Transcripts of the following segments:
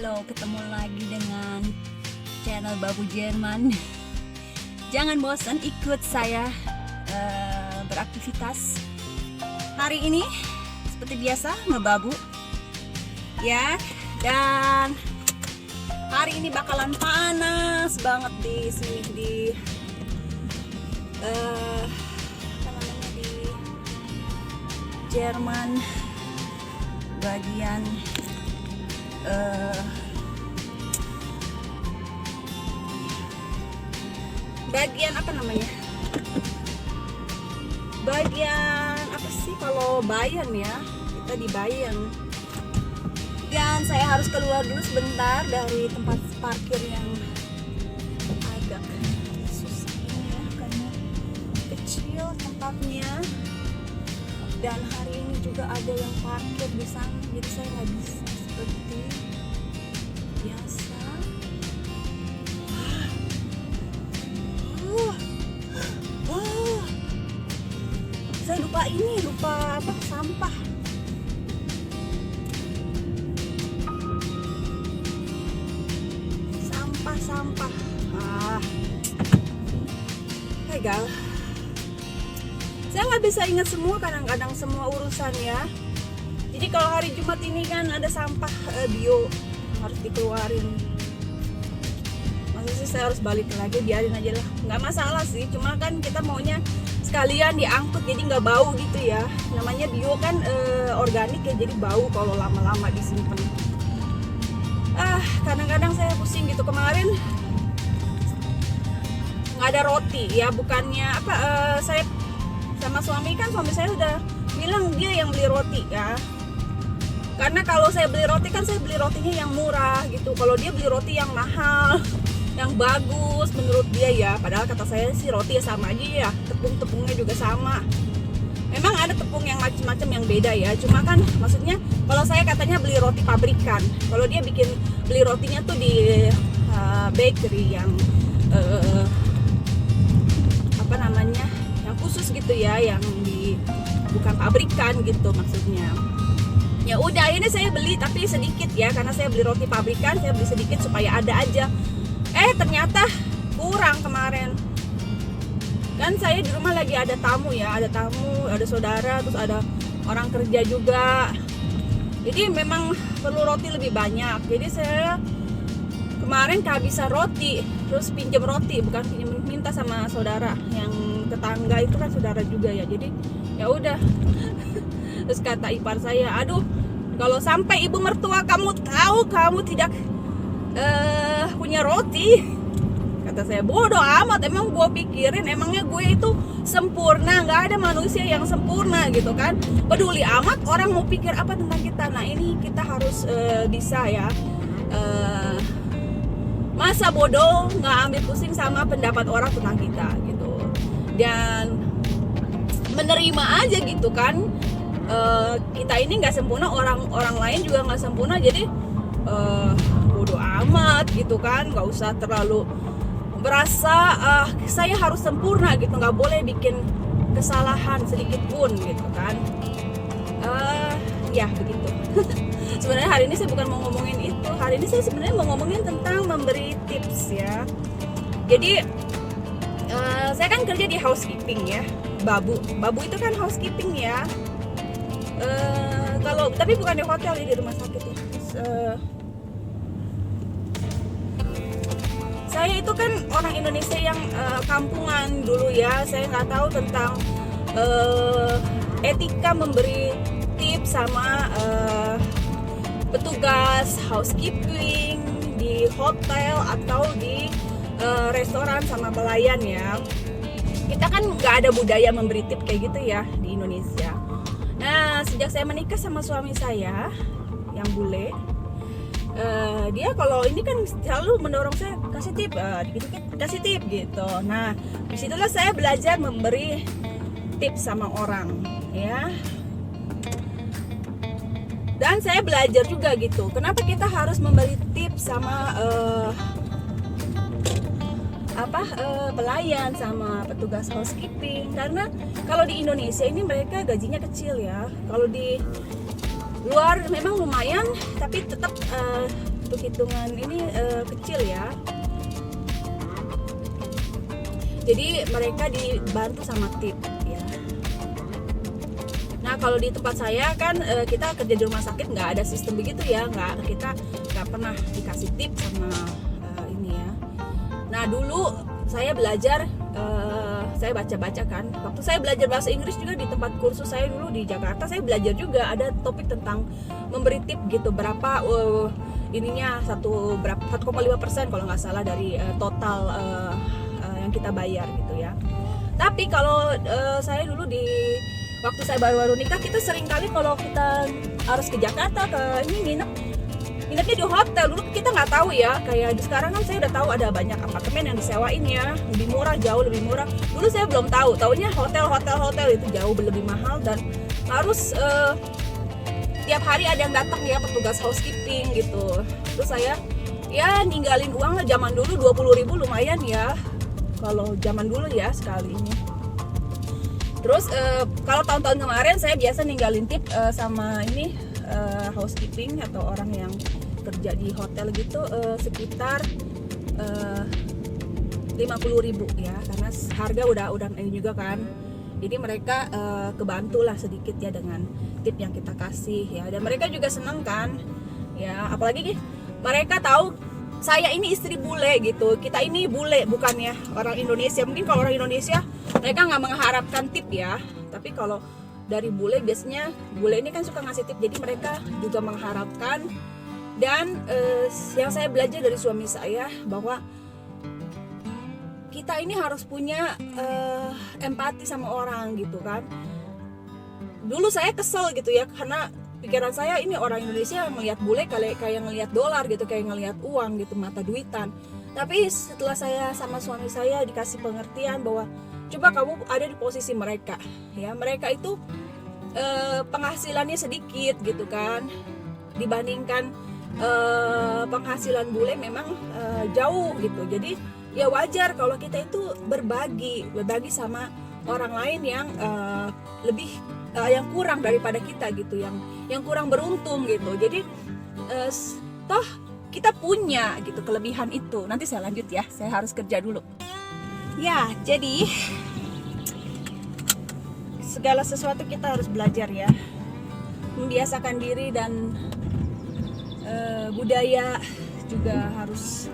Halo, ketemu lagi dengan channel Babu Jerman. Jangan bosan ikut saya beraktivitas. Hari ini seperti biasa ngebabu ya, dan hari ini bakalan panas banget di sini di di Jerman bagian bagian apa namanya? Bagian apa sih kalau Bayern ya? Kita di Bayern. Dan saya harus keluar dulu sebentar dari tempat parkir yang agak susah ini ya, karena kecil tempatnya. Dan hari ini juga ada yang parkir di sana, jadi saya nggak bisa seperti biasa. Saya lupa apa, sampah. Sampah. Gagal. Saya nggak bisa ingat semua, kadang-kadang semua urusan ya. Jadi kalau hari Jumat ini kan ada sampah bio harus dikeluarin. Maksudnya saya harus balik lagi, biarin aja lah, nggak masalah sih. Cuma kan kita maunya sekalian diangkut jadi nggak bau gitu ya. Namanya bio kan organik ya, jadi bau kalau lama-lama disimpan. Kadang-kadang saya pusing gitu. Kemarin nggak ada roti ya, bukannya apa, saya sama suami saya udah bilang dia yang beli roti ya. Karena kalau saya beli roti kan saya beli rotinya yang murah gitu. Kalau dia beli roti yang mahal, yang bagus menurut dia ya. Padahal kata saya sih roti ya sama aja ya, tepung-tepungnya juga sama. Memang ada tepung yang macam-macam yang beda ya. Cuma kan maksudnya kalau saya katanya beli roti pabrikan. Kalau dia beli rotinya tuh di bakery yang apa namanya, yang khusus gitu ya, yang bukan pabrikan gitu maksudnya. Ya udah, ini saya beli tapi sedikit ya, karena saya beli roti pabrikan, saya beli sedikit supaya ada aja. Ternyata kurang kemarin. Kan saya di rumah lagi ada tamu ya, ada saudara, terus ada orang kerja juga. Jadi memang perlu roti lebih banyak. Jadi saya kemarin kehabisan roti, terus pinjam roti, bukan minta sama saudara yang tetangga itu kan saudara juga ya. Jadi ya udah. Terus kata ipar saya, aduh, kalau sampai ibu mertua kamu tahu kamu tidak punya roti, kata saya, bodoh amat, emang gue pikirin emangnya gue itu sempurna? Nggak ada manusia yang sempurna gitu kan. Peduli amat orang mau pikir apa tentang kita. Nah ini kita harus bisa ya, masa bodoh, nggak ambil pusing sama pendapat orang tentang kita gitu, dan menerima aja gitu kan. Kita ini nggak sempurna, orang lain juga nggak sempurna, jadi bodoh amat gitu kan. Nggak usah terlalu berasa saya harus sempurna gitu, nggak boleh bikin kesalahan sedikit pun gitu kan. Ya begitu. Sebenarnya hari ini saya bukan mau ngomongin itu. Hari ini saya sebenarnya mau ngomongin tentang memberi tips ya. Jadi saya kan kerja di housekeeping ya. Babu itu kan housekeeping ya. Kalau tapi bukan di hotel ya, di rumah sakit ya. Terus, saya itu kan orang Indonesia yang kampungan dulu ya. Saya nggak tahu tentang etika memberi tips sama petugas housekeeping di hotel atau di restoran sama pelayan ya. Kita kan nggak ada budaya memberi tip kayak gitu ya di Indonesia. Nah, sejak saya menikah sama suami saya yang bule, dia kalau ini kan selalu mendorong saya kasih tip, dikit-dikit kasih tip gitu. Nah, disitulah saya belajar memberi tips sama orang ya. Dan saya belajar juga gitu, kenapa kita harus memberi tips sama pelayan sama petugas housekeeping. Karena kalau di Indonesia ini mereka gajinya kecil ya. Kalau di luar memang lumayan, tapi tetap untuk hitungan ini kecil ya. Jadi mereka dibantu sama tip ya. Nah kalau di tempat saya kan kita kerja di rumah sakit nggak ada sistem begitu ya, kita nggak pernah dikasih tip sama ini ya. Nah dulu saya belajar, saya baca-baca kan. Waktu saya belajar bahasa Inggris juga di tempat kursus saya dulu di Jakarta, saya belajar juga ada topik tentang memberi tip gitu, berapa ininya 1,5% kalau nggak salah dari total yang kita bayar gitu ya. Tapi kalau saya dulu waktu saya baru-baru nikah, kita sering kali kalau kita harus ke Jakarta ke ini nginepnya di hotel. Dulu kita nggak tahu ya, kayak sekarang kan saya udah tahu ada banyak apartemen yang disewain ya, lebih murah, jauh lebih murah. Dulu saya belum tahu, taunya hotel itu jauh lebih mahal dan harus tiap hari ada yang datang ya, petugas housekeeping gitu. Terus saya ya ninggalin uang lah, zaman dulu 20.000 lumayan ya kalau zaman dulu ya sekali ini. Terus kalau tahun-tahun kemarin saya biasa ninggalin tip sama ini housekeeping atau orang yang kerja di hotel gitu sekitar 50.000 ya, karena harga udah ini juga kan. Jadi mereka kebantu lah sedikit ya dengan tip yang kita kasih ya, dan mereka juga senang kan ya, apalagi mereka tahu saya ini istri bule gitu, kita ini bule bukannya orang Indonesia. Mungkin kalau orang Indonesia mereka nggak mengharapkan tip ya, tapi kalau dari bule biasanya bule ini kan suka ngasih tip, jadi mereka juga mengharapkan. Dan yang saya belajar dari suami saya bahwa kita ini harus punya empati sama orang gitu kan. Dulu saya kesel gitu ya, karena pikiran saya ini orang Indonesia melihat bule kayak ngelihat dolar gitu, kayak ngelihat uang gitu, mata duitan. Tapi setelah saya sama suami saya dikasih pengertian bahwa coba kamu ada di posisi mereka ya, mereka itu penghasilannya sedikit gitu kan, dibandingkan penghasilan bule memang jauh gitu. Jadi ya wajar kalau kita itu berbagi sama orang lain yang lebih yang kurang daripada kita gitu, yang kurang beruntung gitu. Jadi toh kita punya gitu kelebihan itu. Nanti saya lanjut ya, saya harus kerja dulu. Ya, jadi segala sesuatu kita harus belajar ya, membiasakan diri, dan budaya juga harus.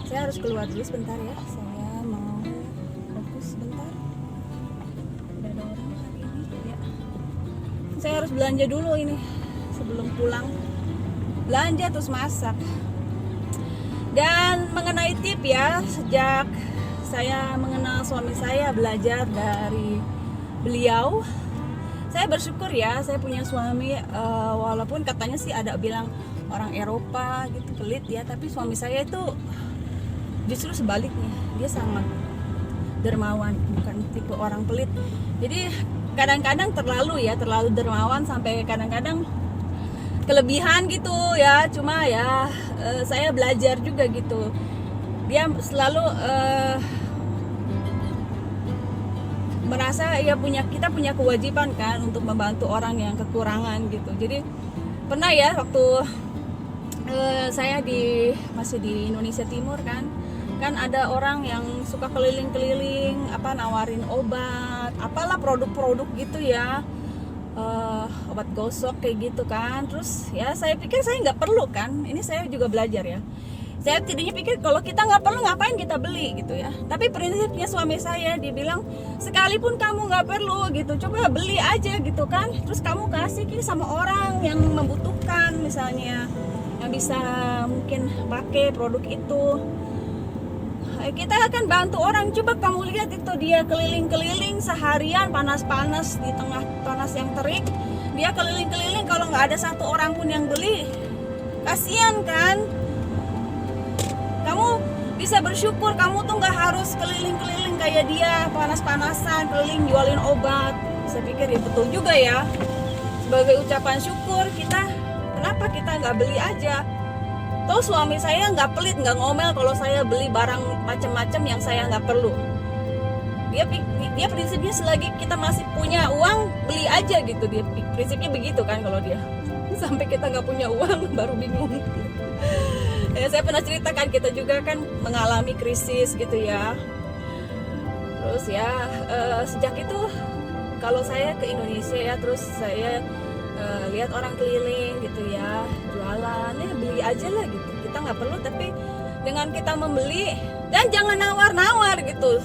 Saya harus keluar dulu sebentar ya, saya mau fokus sebentar. Udah ada orang hari ini ya. Saya harus belanja dulu ini sebelum pulang, belanja terus masak. Dan mengenai tip ya, sejak saya mengenal suami saya, belajar dari beliau, saya bersyukur ya, saya punya suami walaupun katanya sih ada bilang orang Eropa gitu pelit ya, tapi suami saya itu justru sebaliknya, dia sangat dermawan, bukan tipe orang pelit. Jadi kadang-kadang terlalu dermawan sampai kadang-kadang kelebihan gitu ya. Cuma ya saya belajar juga gitu, dia selalu merasa ya kita punya kewajiban kan untuk membantu orang yang kekurangan gitu. Jadi pernah ya waktu saya masih di Indonesia Timur kan ada orang yang suka keliling-keliling nawarin obat, apalah produk-produk gitu ya, obat gosok kayak gitu kan. Terus ya saya pikir saya nggak perlu kan, ini saya juga belajar ya. Saya tadinya pikir kalau kita nggak perlu ngapain kita beli gitu ya. Tapi prinsipnya suami saya dibilang sekalipun kamu nggak perlu gitu, coba beli aja gitu kan. Terus kamu kasih sama orang yang membutuhkan misalnya, yang bisa mungkin pakai produk itu. Kita akan bantu orang. Coba kamu lihat itu, dia keliling-keliling seharian panas-panas di tengah panas yang terik, dia keliling-keliling, kalau nggak ada satu orang pun yang beli, kasihan kan. Kamu bisa bersyukur, kamu tuh nggak harus keliling-keliling kayak dia panas-panasan keliling jualin obat. Saya pikir ya betul juga ya, sebagai ucapan syukur kita, kenapa kita nggak beli aja. Toh suami saya nggak pelit, nggak ngomel kalau saya beli barang macam-macam yang saya nggak perlu. dia prinsipnya selagi kita masih punya uang beli aja gitu, dia prinsipnya begitu kan kalau dia. Sampai kita nggak punya uang baru bingung. Ya, saya pernah ceritakan kita juga kan mengalami krisis gitu ya. Terus ya sejak itu kalau saya ke Indonesia ya, terus saya lihat orang keliling gitu ya, jualan ya, beli aja lah gitu. Kita nggak perlu, tapi dengan kita membeli dan jangan nawar-nawar gitu.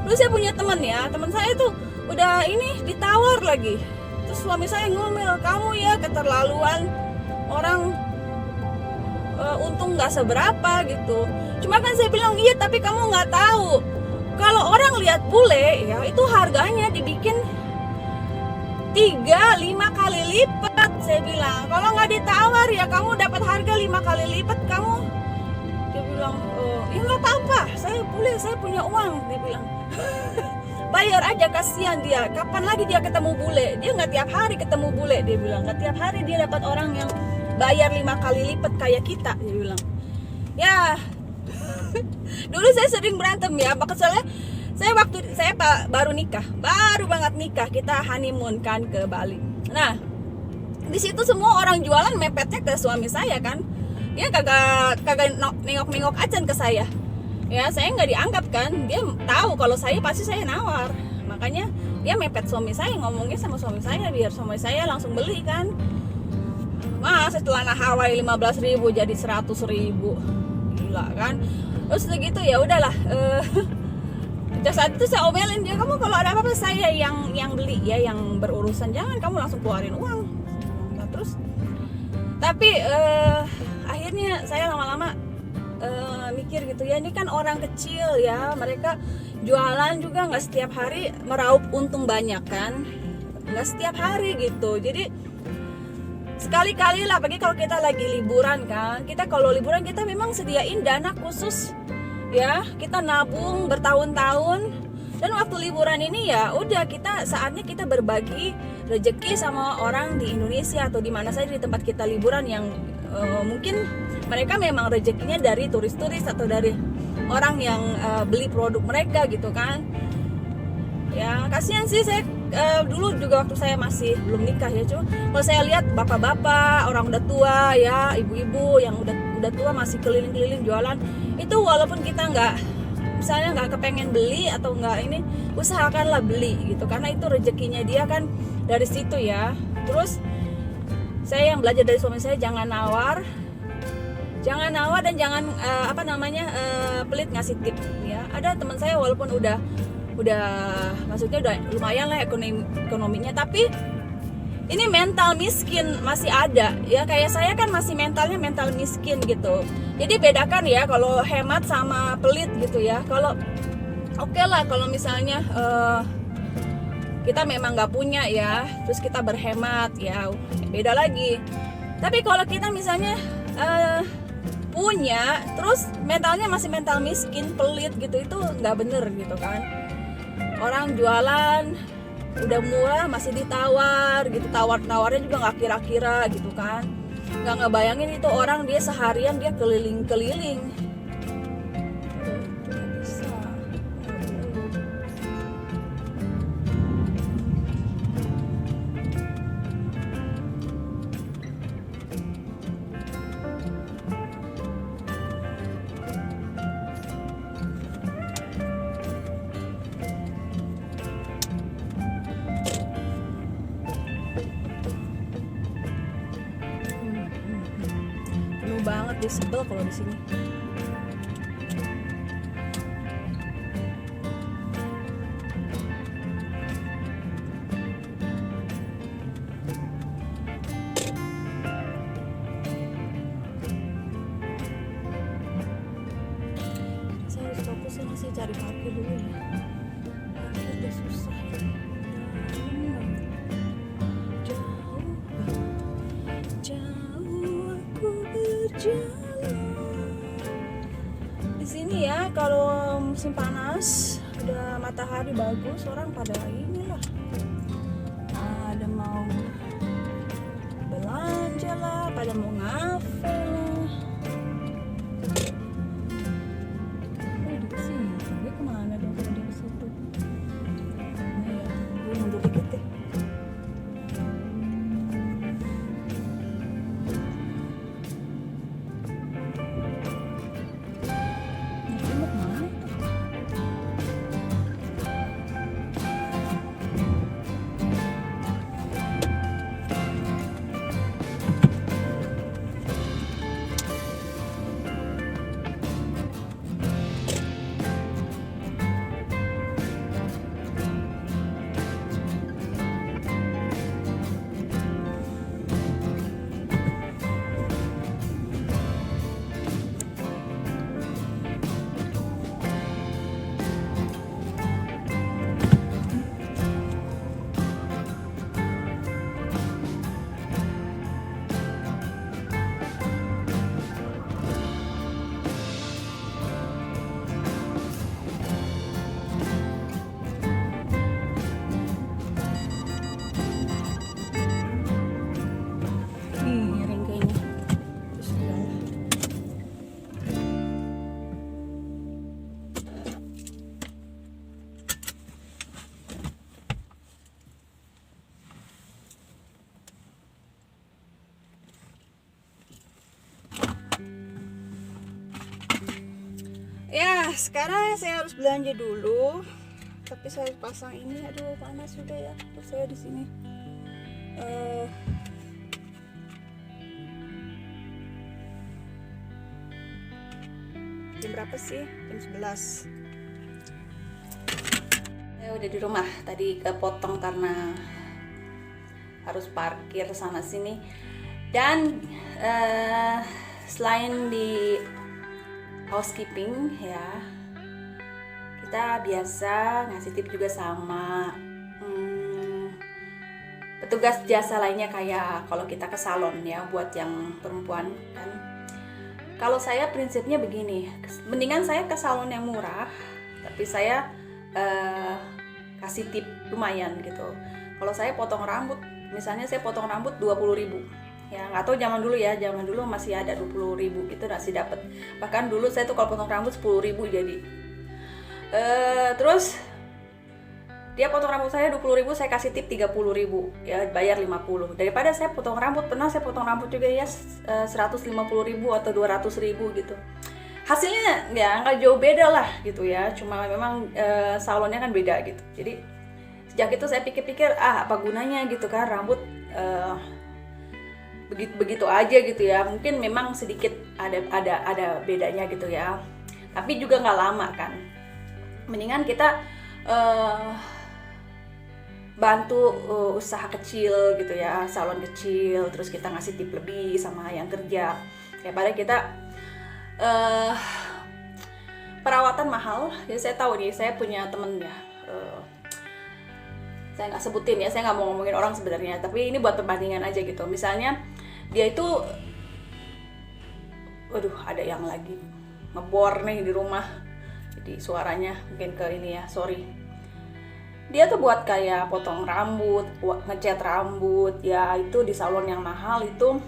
Terus saya punya teman ya, teman saya tuh udah ini ditawar lagi. Terus suami saya ngomel, kamu ya keterlaluan, orang untung nggak seberapa gitu. Cuma kan saya bilang iya, tapi kamu nggak tahu kalau orang lihat bule ya itu harganya dibikin 3-5 kali lipat. Saya bilang kalau nggak ditawar ya kamu dapat harga 5 kali lipat kamu. Dia bilang oh ya nggak apa-apa, saya bule, saya punya uang. Dia bilang bayar aja, kasihan dia, kapan lagi dia ketemu bule, dia nggak tiap hari ketemu bule. Dia bilang nggak tiap hari dia dapat orang yang bayar 5 kali lipat kayak kita. Dia bilang ya dulu saya sering berantem ya, soalnya saya waktu saya baru banget nikah, kita honeymoon kan ke Bali. Nah di situ semua orang jualan mepetnya ke suami saya kan, dia kagak nengok acan ke saya ya, saya nggak dianggap kan, dia tahu kalau saya pasti saya nawar, makanya dia mepet suami saya, ngomongnya sama suami saya biar suami saya langsung beli kan. Mas celana Hawaii 15.000 jadi 100.000, gila kan. Terus begitu ya udahlah. Saat itu saya omelin dia, kamu kalau ada apa-apa saya yang beli ya, yang berurusan, jangan kamu langsung keluarin uang. Nah, terus tapi akhirnya saya lama-lama mikir gitu ya, ini kan orang kecil ya, mereka jualan juga nggak setiap hari meraup untung banyak kan, nggak setiap hari gitu. Jadi sekali-kali lah, apalagi kalau kita lagi liburan kan, kita kalau liburan kita memang sediain dana khusus ya, kita nabung bertahun-tahun, dan waktu liburan ini ya udah kita saatnya kita berbagi rezeki sama orang di Indonesia atau di mana saja di tempat kita liburan yang mungkin mereka memang rezekinya dari turis-turis atau dari orang yang beli produk mereka gitu kan. Ya kasihan sih, saya dulu juga waktu saya masih belum nikah ya, cuma kalau saya lihat bapak-bapak, orang udah tua ya, ibu-ibu yang udah tua masih keliling-keliling jualan, itu walaupun kita misalnya nggak kepengen beli atau nggak ini, usahakanlah beli gitu, karena itu rezekinya dia kan dari situ ya. Terus saya yang belajar dari suami saya, jangan nawar dan jangan pelit ngasih tip ya. Ada teman saya walaupun udah maksudnya udah lumayan lah ekonominya, tapi ini mental miskin masih ada ya, kayak saya kan masih mental miskin gitu. Jadi bedakan ya kalau hemat sama pelit gitu ya. Kalau oke lah kalau misalnya kita memang nggak punya ya, terus kita berhemat ya, beda lagi. Tapi kalau kita misalnya punya terus mentalnya masih mental miskin, pelit gitu, itu nggak bener gitu kan. Orang jualan udah murah masih ditawar gitu, tawar-tawarnya juga nggak kira-kira gitu kan, nggak ngebayangin itu orang dia seharian dia keliling-keliling. Banget dia, sebel kalau di sini. Saya harus fokus ini sih, cari parkir dulu ya. Parkir udah susah ya. Di sini ya kalau musim panas udah matahari bagus, orang pada inilah ada mau belanja lah, pada mau ngafe lah. Di sini dia kemana dong kalau dia ke situ? Nah, sekarang saya harus belanja dulu. Tapi saya pasang ini, aduh panas sudah ya. Terus saya di sini. Jam berapa sih? Jam 11. Saya udah di rumah. Tadi kepotong karena harus parkir sana sini. Dan selain di housekeeping ya, kita biasa ngasih tip juga sama petugas jasa lainnya, kayak kalau kita ke salon ya, buat yang perempuan kan. Kalau saya prinsipnya begini, mendingan saya ke salon yang murah tapi saya kasih tip lumayan gitu. Kalau saya potong rambut, misalnya saya potong rambut 20.000 ya, nggak tahu zaman dulu ya, zaman dulu masih ada 20.000 gitu masih dapat. Bahkan dulu saya tuh kalau potong rambut 10.000 jadi. Terus dia potong rambut saya 20.000, saya kasih tip 30.000 ya, bayar 50. Daripada saya potong rambut, pernah saya potong rambut juga ya 150.000 atau 200.000 gitu. Hasilnya ya nggak jauh beda lah gitu ya, cuma memang salonnya kan beda gitu. Jadi sejak itu saya pikir-pikir, apa gunanya gitu kan, rambut begitu aja gitu ya. Mungkin memang sedikit ada bedanya gitu ya, tapi juga nggak lama kan. Mendingan kita bantu usaha kecil gitu ya, salon kecil, terus kita ngasih tip lebih sama yang kerja, daripada kita perawatan mahal. Jadi saya tahu nih, saya punya temen ya, saya nggak sebutin ya, saya nggak mau ngomongin orang sebenarnya, tapi ini buat perbandingan aja gitu. Misalnya dia itu, waduh ada yang lagi ngebor nih di rumah, jadi suaranya mungkin ke ini ya, sorry. Dia tuh buat kayak potong rambut, buat ngecat rambut ya, itu di salon yang mahal itu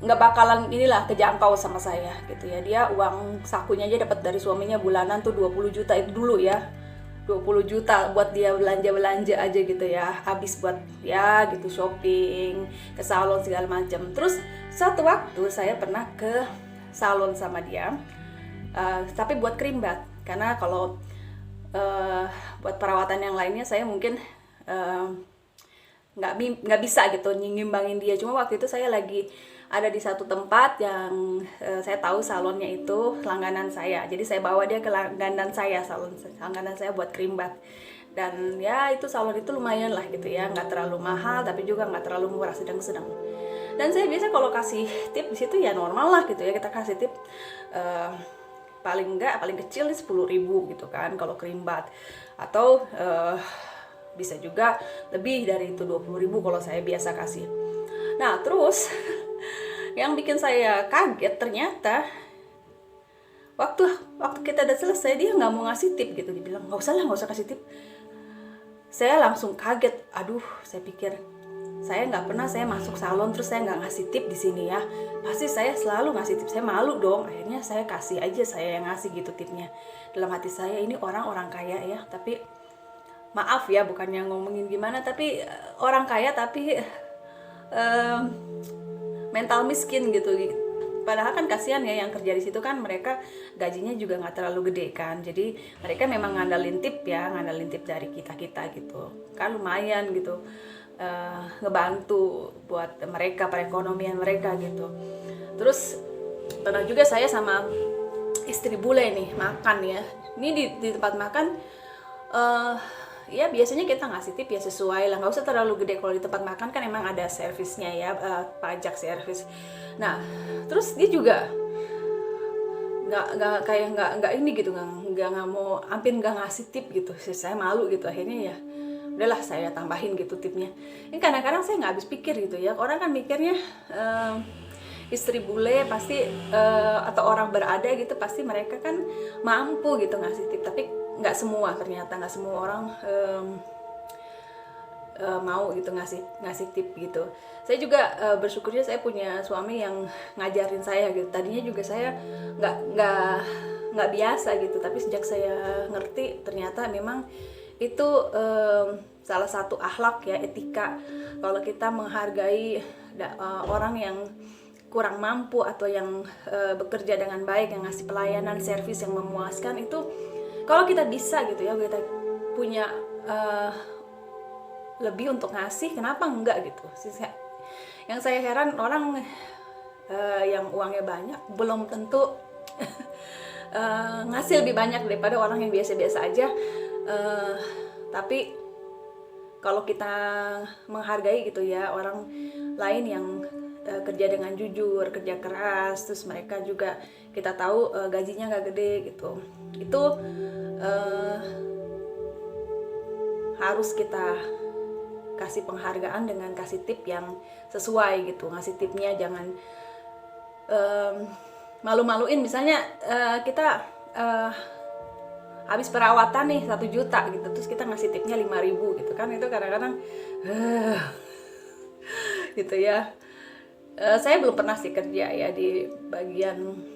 nggak bakalan inilah kejangkau sama saya gitu ya. Dia uang sakunya aja dapat dari suaminya bulanan tuh 20 juta itu dulu ya, 20 juta buat dia belanja aja gitu ya, habis buat ya gitu shopping, ke salon segala macam. Terus satu waktu saya pernah ke salon sama dia, tapi buat krimbat, karena kalau buat perawatan yang lainnya saya mungkin nggak bisa gitu nyimbangin dia. Cuma waktu itu saya lagi ada di satu tempat yang saya tahu salonnya itu langganan saya, jadi saya bawa dia ke langganan saya, salon langganan saya buat krimbat. Dan ya itu salon itu lumayan lah gitu ya, nggak terlalu mahal tapi juga nggak terlalu murah, sedang-sedang. Dan saya biasa kalau kasih tip di situ ya normal lah gitu ya, kita kasih tip paling kecil 10.000 gitu kan kalau krimbat, atau bisa juga lebih dari itu 20.000 kalau saya biasa kasih. Nah terus yang bikin saya kaget, ternyata waktu kita udah selesai dia nggak mau ngasih tip gitu. Dia bilang nggak usah kasih tip. Saya langsung kaget. Aduh, saya pikir saya nggak pernah saya masuk salon terus saya nggak ngasih tip di sini ya. Pasti saya selalu ngasih tip. Saya malu dong. Akhirnya saya kasih aja, saya yang ngasih gitu tipnya. Dalam hati saya, ini orang kaya ya, tapi maaf ya, bukannya ngomongin gimana, tapi orang kaya tapi mental miskin gitu. Padahal kan kasihan ya yang kerja di situ kan, mereka gajinya juga nggak terlalu gede kan. Jadi mereka memang ngandalin tip dari kita gitu kan, lumayan gitu, ngebantu buat mereka, perekonomian mereka gitu. Terus pernah juga saya sama istri bule nih makan ya. Ini di tempat makan ya biasanya kita ngasih tip ya sesuai lah, nggak usah terlalu gede. Kalau di tempat makan kan emang ada servisnya ya, pajak servis. Nah terus dia juga nggak ini gitu, nggak mau, hampir nggak ngasih tip gitu. Saya malu gitu, akhirnya ya udahlah saya tambahin gitu tipnya. Ini kadang-kadang saya nggak habis pikir gitu ya, orang kan mikirnya istri bule pasti atau orang berada gitu pasti mereka kan mampu gitu ngasih tip, tapi nggak semua, ternyata nggak semua orang mau gitu ngasih tip gitu. Saya juga bersyukurnya saya punya suami yang ngajarin saya gitu. Tadinya juga saya nggak biasa gitu, tapi sejak saya ngerti ternyata memang itu salah satu akhlak ya, etika. Kalau kita menghargai orang yang kurang mampu atau yang bekerja dengan baik, yang ngasih pelayanan servis yang memuaskan, itu kalau kita bisa gitu ya, kita punya lebih untuk ngasih, kenapa enggak gitu. Yang saya heran orang yang uangnya banyak belum tentu ngasih lebih banyak daripada orang yang biasa-biasa aja. Tapi kalau kita menghargai gitu ya orang lain yang kerja dengan jujur, kerja keras, terus mereka juga kita tahu gajinya gak gede gitu, itu harus kita kasih penghargaan dengan kasih tip yang sesuai gitu. Ngasih tipnya jangan malu-maluin. Misalnya kita habis perawatan nih 1 juta gitu, terus kita ngasih tipnya 5.000 gitu kan, itu kadang-kadang gitu ya. Saya belum pernah sih kerja ya di bagian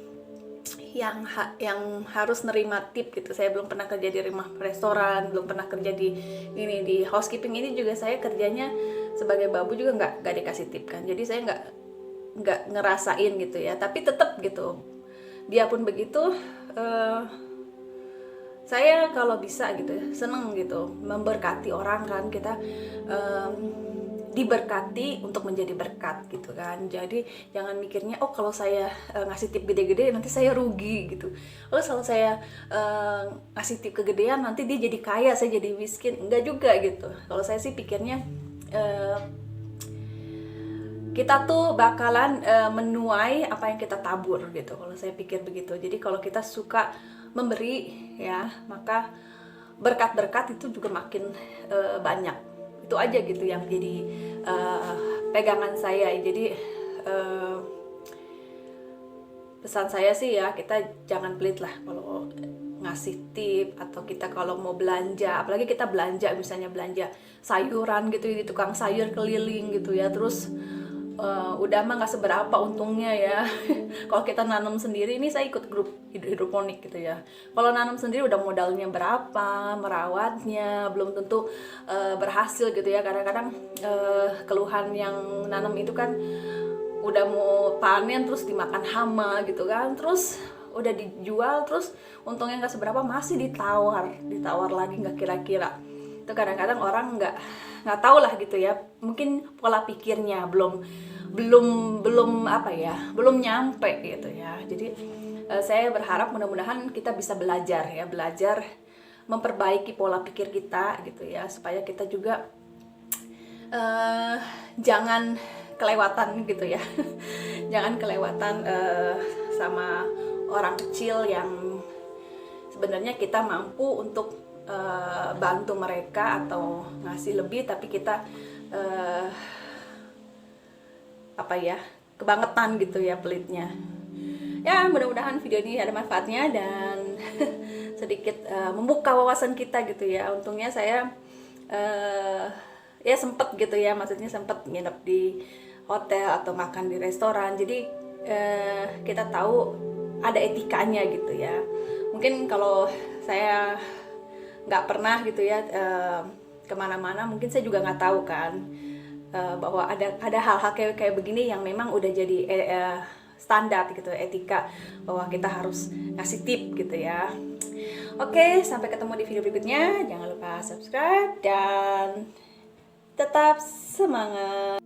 yang harus nerima tip gitu. Saya belum pernah kerja di rumah restoran, belum pernah kerja di housekeeping ini juga. Saya kerjanya sebagai babu juga nggak dikasih tip kan, jadi saya nggak ngerasain gitu ya. Tapi tetap gitu, biarpun begitu saya kalau bisa gitu ya, seneng gitu memberkati orang kan. Kita diberkati untuk menjadi berkat gitu kan. Jadi jangan mikirnya kalau saya ngasih tip gede-gede nanti saya rugi gitu. Kalau saya ngasih tip kegedean nanti dia jadi kaya, saya jadi miskin. Enggak juga gitu. Kalau saya sih pikirnya kita tuh bakalan menuai apa yang kita tabur gitu. Kalau saya pikir begitu. Jadi kalau kita suka memberi ya, maka berkat-berkat itu juga makin banyak. Itu aja gitu yang jadi pegangan saya. Jadi pesan saya sih ya, kita jangan pelit lah kalau ngasih tip, atau kita kalau mau belanja, apalagi kita belanja misalnya belanja sayuran gitu di tukang sayur keliling gitu ya, terus udah mah nggak seberapa untungnya ya. Kalau kita nanam sendiri, ini saya ikut grup hidroponik gitu ya, kalau nanam sendiri udah modalnya berapa, merawatnya belum tentu berhasil gitu ya. Kadang-kadang keluhan yang nanam itu kan udah mau panen terus dimakan hama gitu kan, terus udah dijual terus untungnya nggak seberapa, masih ditawar lagi nggak kira-kira. Itu kadang-kadang orang nggak tahu lah gitu ya, mungkin pola pikirnya belum nyampe gitu ya. Jadi saya berharap mudah-mudahan kita bisa belajar memperbaiki pola pikir kita gitu ya, supaya kita juga jangan kelewatan gitu ya. Jangan kelewatan sama orang kecil yang sebenarnya kita mampu untuk bantu mereka atau ngasih lebih, tapi kita kebangetan gitu ya, pelitnya. Ya, mudah-mudahan video ini ada manfaatnya dan sedikit membuka wawasan kita gitu ya. Untungnya saya ya sempet gitu ya, maksudnya sempet nginep di hotel atau makan di restoran. Jadi kita tahu ada etikanya gitu ya. Mungkin kalau saya nggak pernah gitu ya kemana-mana, mungkin saya juga nggak tahu kan bahwa ada hal-hal kayak begini yang memang udah jadi standar gitu, etika, bahwa kita harus ngasih tip gitu ya. Oke, sampai ketemu di video berikutnya. Jangan lupa subscribe dan tetap semangat.